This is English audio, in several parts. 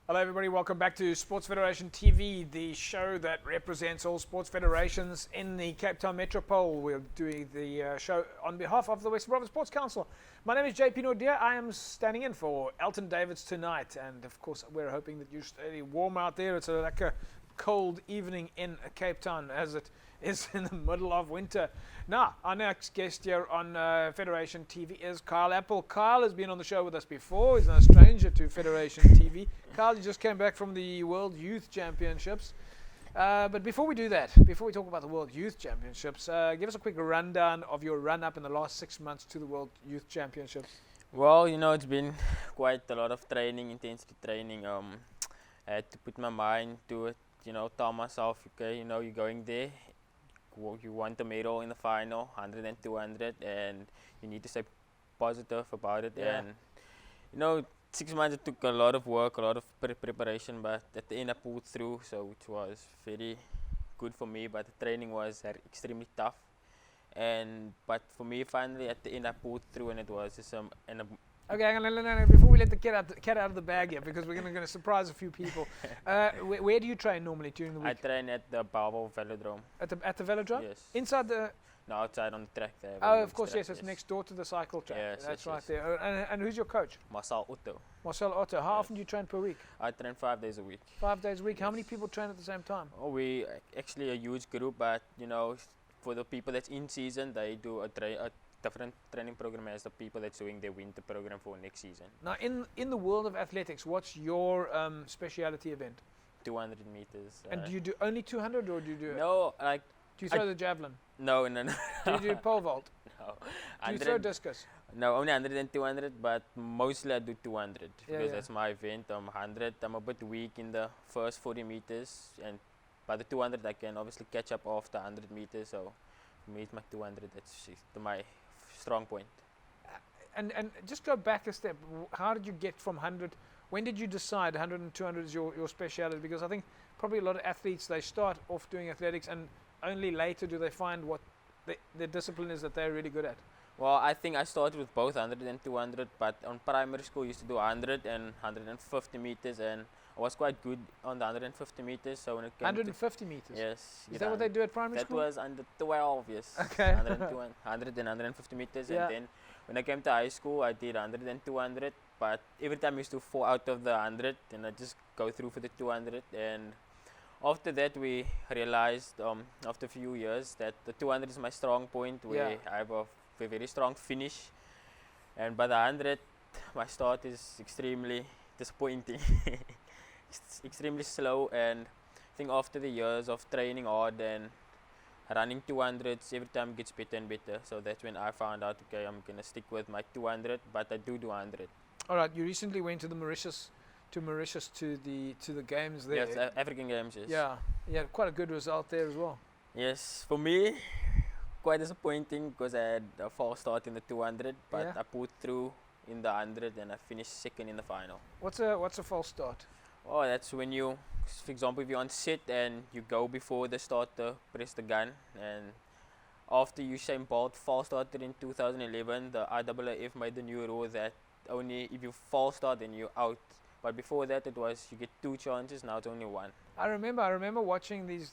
Hello everybody, welcome back to Sports Federation TV, the show that represents all sports federations in the Cape Town Metropole. We're doing the show on behalf of the Western Province Sports Council. My name is JP Nordia. I am standing in for Elton Davids tonight, and of course we're hoping that you stay warm out there. It's like a cold evening in Cape Town as it is in the middle of winter. Now, our next guest here on Federation TV is Kyle Appel. Kyle has been on the show with us before. He's no stranger to Federation TV. Kyle, you just came back from the World Youth Championships. But before we do that, before we talk about the World Youth Championships, give us a quick rundown of your run-up in the last 6 months to the World Youth Championships. Well, it's been quite a lot of training, intensity training. I had to put my mind to it, tell myself, okay, you're going there. You want a medal in the final, 100 and 200, and you need to stay positive about it. Yeah. And 6 months, it took a lot of work, a lot of preparation, but at the end I pulled through, so it was very good for me. But the training was extremely tough, but for me, finally at the end I pulled through, and it was just Okay, hang on, before we let the cat out of the bag here, because we're going to surprise a few people. Where do you train normally during the week? I train at the Barbel Velodrome. At the velodrome? Yes. Inside the... No, outside on the track there. Oh, of course, yes. It's next door to the cycle track. Yes, that's yes, right yes. there. And who's your coach? Marcel Otto. Marcel Otto. How Yes. often do you train per week? I train 5 days a week. 5 days a week. How Yes. many people train at the same time? Oh, we actually a huge group, but for the people that's in season, they do a different training program as the people that's doing their winter program for next season. Now, in the world of athletics, what's your speciality event? 200 meters. And do you do only 200, or do you do... No, like Do you throw the javelin? no. Do you do pole vault? No. Do you throw discus? No, only 100 and 200, but mostly I do 200 Yeah, because yeah. that's my event. 100, I'm a bit weak in the first 40 meters, and by the 200 I can obviously catch up after 100 meters. So for me, it's my 200. That's my strong point. And just go back a step. How did you get from 100? When did you decide 100 and 200 is your speciality? Because I think probably a lot of athletes, they start off doing athletics and only later do they find what the discipline is that they're really good at. Well, I think I started with both 100 and 200, but on primary school I used to do 100 and 150 meters, and I was quite good on the 150 meters. So when it came 150 meters? yes. Is that what they do at primary That school? was under 12, yes. Okay. 100 and 150 meters, Yeah. and then when I came to high school, I did 100 and 200, but every time I used to fall out of the 100, and I just go through for the 200, and after that we realized after a few years that the 200 is my strong point, where Yeah. I have a very strong finish, and by the 100 my start is extremely disappointing. It's extremely slow, and I think after the years of training hard and running 200s, every time gets better and better. So that's when I found out, okay, I'm gonna stick with my 200, but I do 100. All right. You recently went to Mauritius to the games there. Yes, African Games, yes. Yeah. Yeah. Quite a good result there as well. Yes, for me, quite disappointing because I had a false start in the 200, but Yeah. I pulled through in the 100 and I finished second in the final. What's a false start? Oh, that's when you, for example, if you're on set and you go before the starter, press the gun, and after Usain Bolt false started in 2011, the IAAF made the new rule that only if you false start then you're out. But before that it was you get 2 chances, now it's only 1. I remember watching these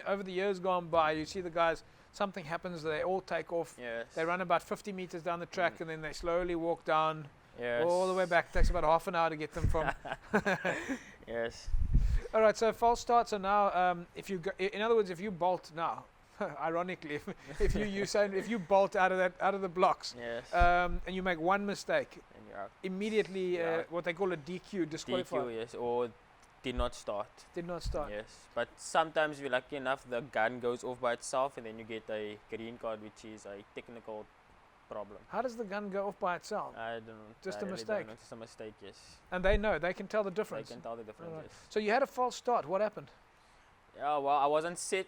over the years gone by. You see the guys, something happens, they all take off. Yes. They run about 50 meters down the track, and then they slowly walk down Yes. all the way back. It takes about half an hour to get them from. Yes. All right, so false starts are now. If you in other words, if you bolt now, ironically, if you bolt out of the blocks, Yes. and you make one mistake, And you're out. immediately Yeah. what they call a DQ, disqualified. DQ, yes, or did not start. Did not start. Yes. But sometimes if you're lucky enough, the gun goes off by itself, and then you get a green card, which is a technical problem. How does the gun go off by itself? I don't know. Just I a really mistake? don't know. Just a mistake, yes. And they know, they can tell the They difference. can tell the difference, Alright. yes. So you had a false start. What happened? Yeah, well, I wasn't set,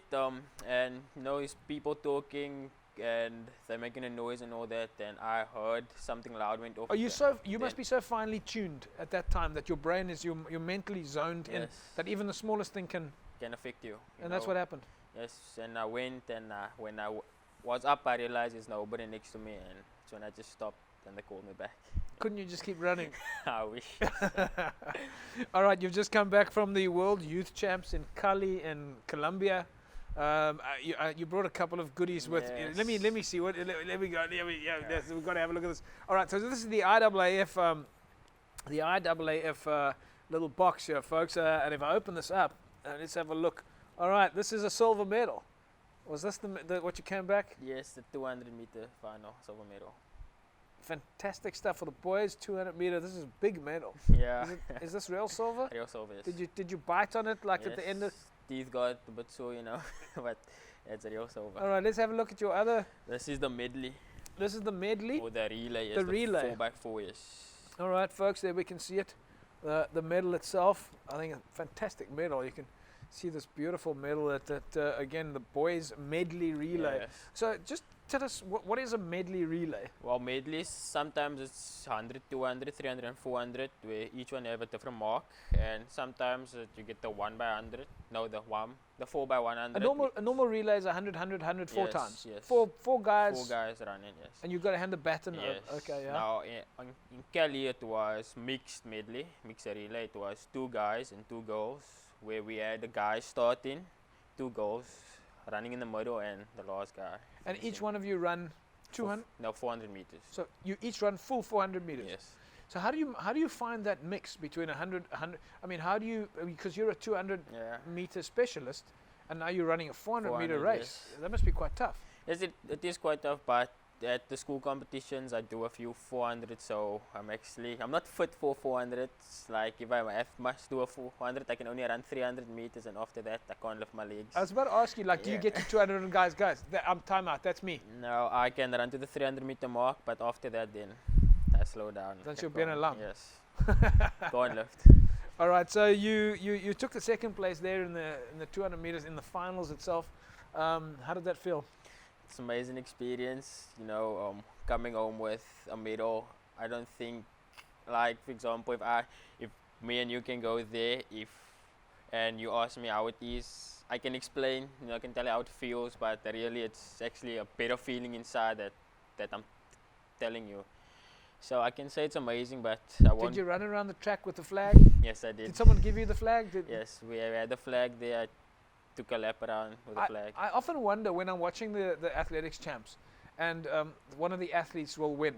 and it's people talking, and they're making a noise and all that, and I heard something loud went off. Are you you must then- be so finely tuned at that time that your brain is you're mentally zoned in Yes, that even the smallest thing can, can affect you. and that's what happened. Yes, and I went, and when I was up, I realized there's nobody next to me, and That's when I just stopped and they called me back. Couldn't you just keep running? I wish. All right, you've just come back from the World Youth Champs in Cali in Colombia. You brought a couple of goodies with. Yes. Let me see what. Let me go. We've got to have a look at this. All right, so this is the IAAF, little box here, folks. And if I open this up, let's have a look. All right, this is a silver medal. Was this the what you came back? Yes, the 200-meter final silver medal. Fantastic stuff for the boys. 200-meter. This is a big medal. Yeah. Is this real silver? Real silver, yes. Did you bite on it like Yes. at the end of? Teeth got a bit sore, but it's a real silver. All right, let's have a look at your other. This is the medley. This is the medley. Or the relay, yes. The relay. 4x4, yes. All right, folks, there we can see it. The medal itself, I think a fantastic medal. You can see this beautiful medal that again, the boys medley relay. Yes. So just tell us, what is a medley relay? Well, medleys, sometimes it's 100, 200, 300 and 400, where each one have a different mark. And sometimes you get the 1x100, no, the 4x100. A normal relay is 100, 100, 100 four Yes, times. yes. Four guys. 4 guys running, yes. And you've got to hand the baton Yes. over. Okay, yeah. Now, in Cali, it was mixed medley, mixed relay. It was 2 guys and 2 girls, where we had the guys starting, 2 girls running in the middle, and the last guy. And each finishing. one of you run 200. No, 400 meters. So you each run full 400 meters. Yes. So how do you find that mix between 100? I mean, how do you, because you're a 200 Yeah. meter specialist, and now you're running a 400 meter 400, race. That must be quite tough. Yes, it is quite tough, but at the school competitions, I do a few 400, so I'm not fit for 400. Like if I must do a 400, I can only run 300 meters, and after that, I can't lift my legs. I was about to ask you, like, do you Yeah. get to 200 and guys, I'm time out. That's me. No, I can run to the 300 meter mark, but after that, then I slow down. That's I your can't- bien alarm. Yes. Can't lift. All right. So you took the second place there in the 200 meters in the finals itself. How did that feel? It's an amazing experience, coming home with a medal. I don't think, like for example, if me and you can go there, and you ask me how it is, I can explain, I can tell you how it feels, but really it's actually a better feeling inside that I'm telling you. So I can say it's amazing, but I won't. Did you run around the track with the flag? Yes, I did. Did someone give you the flag? Yes, we had the flag there. I took a lap around with the flag. I often wonder when I'm watching the athletics champs, and one of the athletes will win.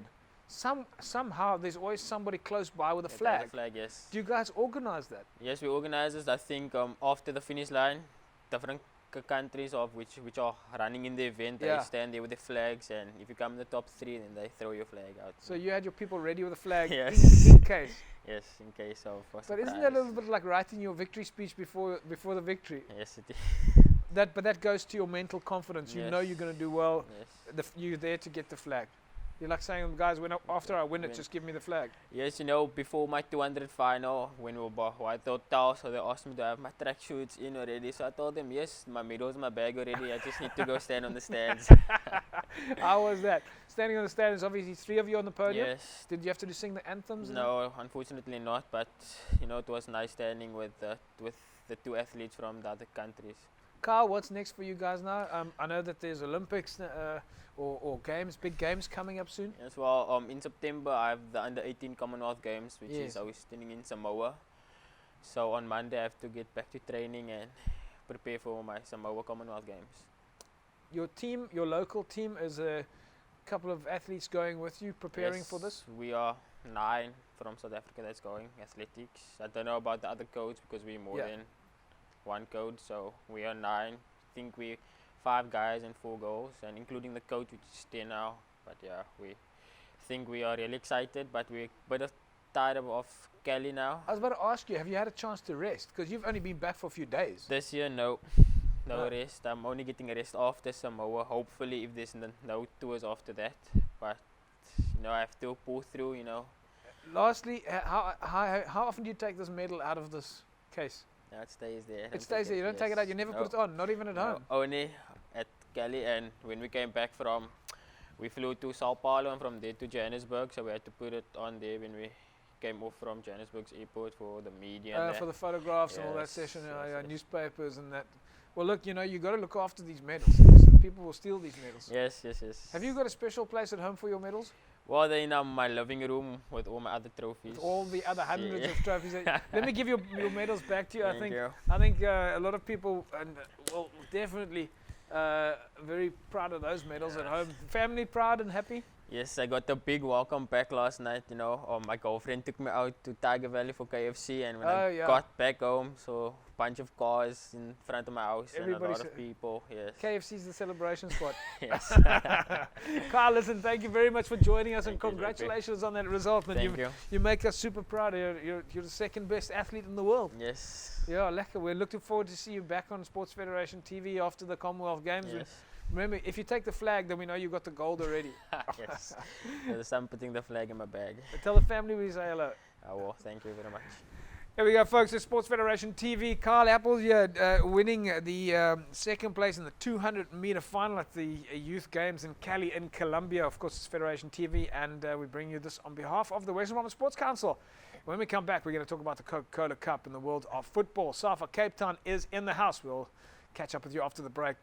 Somehow there's always somebody close by with a Yeah, flag. the flag, yes. Do you guys organize that? Yes, we organize this. I think after the finish line, different countries of which are running in the event, Yeah. they stand there with the flags, and if you come in the top 3, then they throw your flag out. So you had your people ready with a flag Yes. in case. Yes, in case of. But isn't that a little bit like writing your victory speech before the victory? Yes, it is. But that goes to your mental confidence. You know Yes. you're going to do well. Yes. You're there to get the flag. You're like saying, guys, after I win it, just give me the flag. Yes, before my 200 final, when we were white towels, so they asked me to have my track shoots in already. So I told them, yes, my medal's in my bag already. I just need to go stand on the stands. How was that? Standing on the stand, there's obviously 3 of you on the podium. Yes. Did you have to sing the anthems? No, unfortunately not. But it was nice standing with the 2 athletes from the other countries. Carl, what's next for you guys now? I know that there's Olympics or games, big games coming up soon. As well, in September I have the under 18 Commonwealth Games, which Yes. is always turning in Samoa. So on Monday I have to get back to training and prepare for my Samoa Commonwealth Games. Your local team, is a couple of athletes going with you preparing for this? We are 9 from South Africa that's going athletics. I don't know about the other codes because we're more than 1 code, so we are 9. I think we 5 guys and 4 girls, and including the coach, which is 10 now. But yeah, we think we are really excited, but we're a bit tired of Cali now. I was about to ask you, have you had a chance to rest? Because you've only been back for a few days. This year, no No. rest. I'm only getting a rest after Samoa. Hopefully, if there's no tours after that. But I have to pull through. Lastly, how often do you take this medal out of this case? No, it stays there. It stays there. You don't take it out. You never put it on, not even at home. Only at Cali, and when we came back we flew to Sao Paulo and from there to Johannesburg, so we had to put it on there when we came off from Johannesburg's airport for the media. And For the photographs and all that Yes, session, yes, yes. newspapers and that. Well, look, you got to look after these medals. people will steal these medals. Yes, yes, yes. Have you got a special place at home for your medals? Well, they're in my living room with all my other trophies. With all the other hundreds Yeah. of trophies. Let me give your medals back to you. Thank you. I think a lot of people, and well, definitely very proud of those medals at home. Family proud and happy? Yes, I got a big welcome back last night, you know. My girlfriend took me out to Tiger Valley for KFC, and when I got back home, so a bunch of cars in front of my house and a lot of people. Yes. KFC's the celebration spot. Yes. Carl, listen, thank you very much for joining us, and Thank you, congratulations on that result, man. Thank you. You make us super proud. You're the second best athlete in the world. Yes. Yeah, lekker. We're looking forward to see you back on Sports Federation TV after the Commonwealth Games. Yes. Remember, if you take the flag, then we know you got the gold already. Yes. So I'm putting the flag in my bag. Tell the family we say hello. I will. Thank you very much. Here we go, folks. It's Sports Federation TV. Carl Appels winning the second place in the 200-meter final at the Youth Games in Cali in Colombia. Of course, it's Federation TV, and we bring you this on behalf of the Western Province Sports Council. When we come back, we're going to talk about the Coca-Cola Cup in the world of football. Safa Cape Town is in the house. We'll catch up with you after the break.